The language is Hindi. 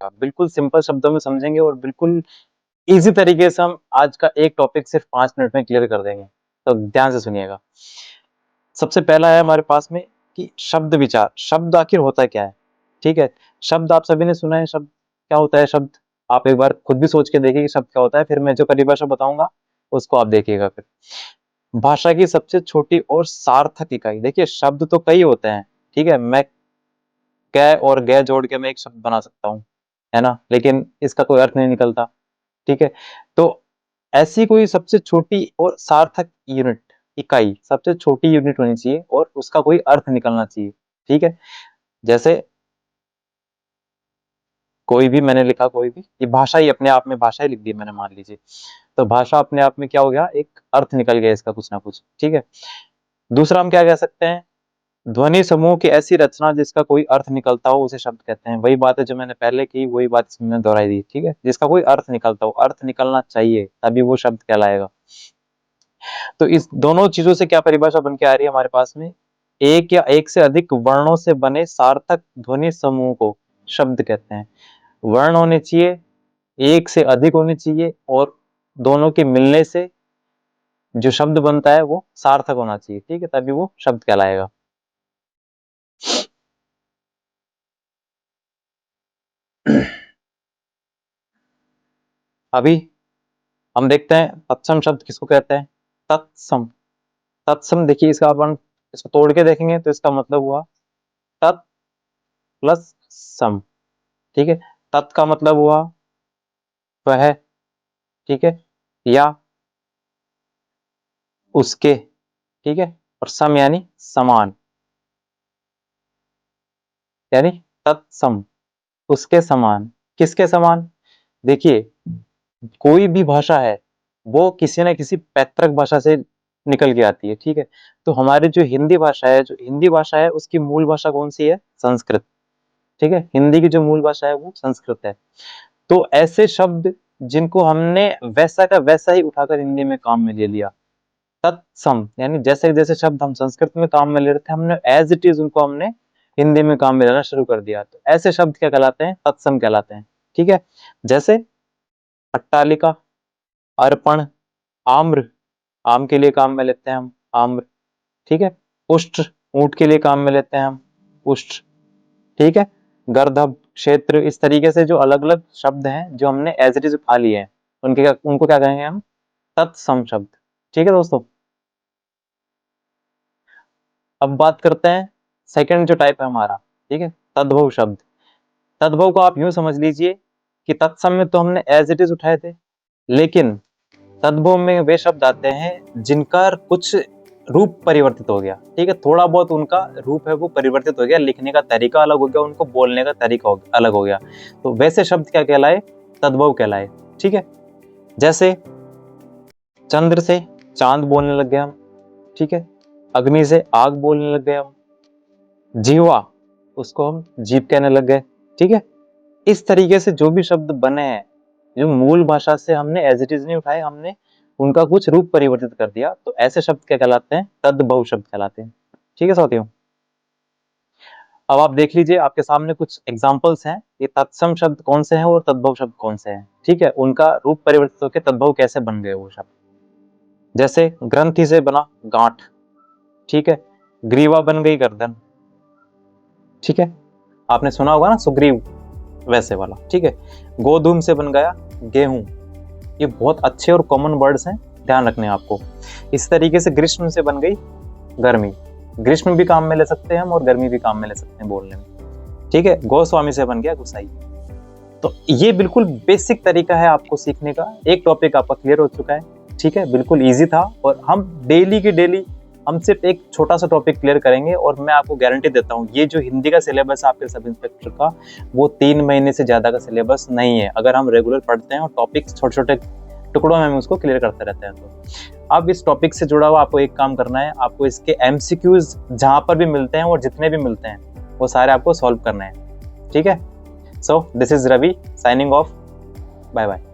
बिल्कुल सिंपल शब्दों में समझेंगे और बिल्कुल इजी तरीके से हम आज का एक टॉपिक सिर्फ 5 मिनट में क्लियर कर देंगे। तो ध्यान से सुनिएगा। सबसे पहला है हमारे पास में कि शब्द विचार। शब्द आखिर होता क्या है? ठीक है, शब्द आप सभी ने सुना है। शब्द क्या होता है? शब्द आप एक बार खुद भी सोच के देखिए कि शब्द क्या होता है, फिर मैं जो परिभाषा बताऊंगा उसको आप देखिएगा। फिर भाषा की सबसे छोटी और सार्थक इकाई। देखिए शब्द तो कई होते हैं, ठीक है, मैं कै और गे जोड़ के मैं एक शब्द बना सकता हूँ, है ना, लेकिन इसका कोई अर्थ नहीं निकलता। ठीक है, तो ऐसी कोई सबसे छोटी और सार्थक यूनिट, इकाई, सबसे छोटी यूनिट होनी चाहिए और उसका कोई अर्थ निकलना चाहिए। ठीक है, जैसे कोई भी मैंने लिखा, कोई भी, ये भाषा ही अपने आप में, भाषा ही लिख दी मैंने, मान लीजिए, तो भाषा अपने आप में क्या हो गया, एक अर्थ निकल गया इसका कुछ ना कुछ। ठीक है, दूसरा हम क्या कह सकते हैं? ध्वनि समूह की ऐसी रचना जिसका कोई अर्थ निकलता हो उसे शब्द कहते हैं। वही बात है जो मैंने पहले की, वही बात इसमें मैंने दोहराई दी। ठीक है, जिसका कोई अर्थ निकलता हो, अर्थ निकलना चाहिए तभी वो शब्द कहलाएगा। तो इस दोनों चीजों से क्या परिभाषा बन के आ रही है हमारे पास में? एक या एक से अधिक वर्णों से बने सार्थक ध्वनि समूह को शब्द कहते हैं। वर्ण होने चाहिए, एक से अधिक होने चाहिए, और दोनों के मिलने से जो शब्द बनता है वो सार्थक होना चाहिए। ठीक है, तभी वो शब्द कहलाएगा। अभी हम देखते हैं तत्सम शब्द किसको कहते हैं। तत्सम, तत्सम देखिए, इसका अपन इसको तोड़ के देखेंगे तो इसका मतलब हुआ तत् प्लस सम। ठीक है, तत् का मतलब हुआ वह, ठीक है, या उसके, ठीक है, और सम यानी समान, यानी तत्सम, उसके समान। किसके समान? देखिए कोई भी भाषा है वो किसी न किसी पैतृक भाषा से निकल के आती है। ठीक है, तो हमारी जो हिंदी भाषा है, जो हिंदी भाषा है उसकी मूल भाषा कौन सी है? संस्कृत। ठीक है, हिंदी की जो मूल भाषा है वो संस्कृत है। तो ऐसे शब्द जिनको हमने वैसा का वैसा ही उठाकर हिंदी में काम में ले लिया, तत्सम, यानी जैसे जैसे शब्द हम संस्कृत में काम में ले रहे थे, हमने एज इट इज उनको हमने हिंदी में काम में लेना शुरू कर दिया। तो ऐसे शब्द क्या कहलाते हैं? तत्सम कहलाते हैं। ठीक है, जैसे अट्टालिका, अर्पण, आम्र, आम के लिए काम में लेते हैं हम आम्र। ठीक है, उष्ट्र, ऊंट के लिए काम में लेते हैं हम उष्ट्र। ठीक है, गर्दभ, क्षेत्र, इस तरीके से जो अलग अलग शब्द हैं जो हमने एज इट इज उठा लिए हैं, उनको क्या कहेंगे हम? तत्सम शब्द। ठीक है दोस्तों, अब बात करते हैं सेकंड जो टाइप है हमारा। ठीक है, तद्भव शब्द। तद्भव को आप यूं समझ लीजिए कि तत्सम में तो हमने एज इट इज उठाए थे, लेकिन तद्भव में वे शब्द आते हैं जिनका कुछ रूप परिवर्तित हो गया। ठीक है, थोड़ा बहुत उनका रूप है वो परिवर्तित हो गया, लिखने का तरीका अलग हो गया, उनको बोलने का तरीका अलग हो गया, तो वैसे शब्द क्या कहलाए? तद्भव कहलाए। ठीक है, जैसे चंद्र से चांद बोलने लग गए हम। ठीक है, अग्नि से आग बोलने लग गए हम। जीवा, उसको हम जीव कहने लग गए। ठीक है, इस तरीके से जो भी शब्द बने हैं, जो मूल भाषा से हमने एज इट इज नहीं उठाए, हमने उनका कुछ रूप परिवर्तित कर दिया, तो ऐसे शब्द क्या कहलाते हैं? तद्भव शब्द कहलाते हैं। ठीक है साथियों, अब आप देख लीजिए आपके सामने कुछ एग्जांपल्स हैं, ये तत्सम शब्द कौन से हैं और तद्भव शब्द कौन से हैं। ठीक है, उनका रूप परिवर्तित होकर तद्भव कैसे बन गए वो शब्द। जैसे ग्रंथि से बना गांठ। ठीक है, ग्रीवा बन गई गर्दन। ठीक है, आपने सुना होगा ना सुग्रीव, वैसे वाला। ठीक है, गोधूम से बन गया गेहूं। ये बहुत अच्छे और कॉमन वर्ड्स हैं, ध्यान रखने आपको। इस तरीके से ग्रीष्म से बन गई गर्मी। ग्रीष्म भी काम में ले सकते हैं हम और गर्मी भी काम में ले सकते हैं बोलने में। ठीक है, गोस्वामी से बन गया गुसाई। तो ये बिल्कुल बेसिक तरीका है आपको सीखने का। एक टॉपिक आपका क्लियर हो चुका है। ठीक है, बिल्कुल इजी था, और हम डेली की डेली हम सिर्फ एक छोटा सा टॉपिक क्लियर करेंगे, और मैं आपको गारंटी देता हूँ ये जो हिंदी का सिलेबस है आपके सब इंस्पेक्टर का, वो 3 महीने से ज्यादा का सिलेबस नहीं है, अगर हम रेगुलर पढ़ते हैं और टॉपिक्स छोटे छोटे टुकड़ों में हम उसको क्लियर करते रहते हैं। तो अब इस टॉपिक से जुड़ा हुआ आपको एक काम करना है, आपको इसके MCQs जहां पर भी मिलते हैं और जितने भी मिलते हैं वो सारे आपको सॉल्व करने हैं। ठीक है, so this is Ravi signing off, bye bye.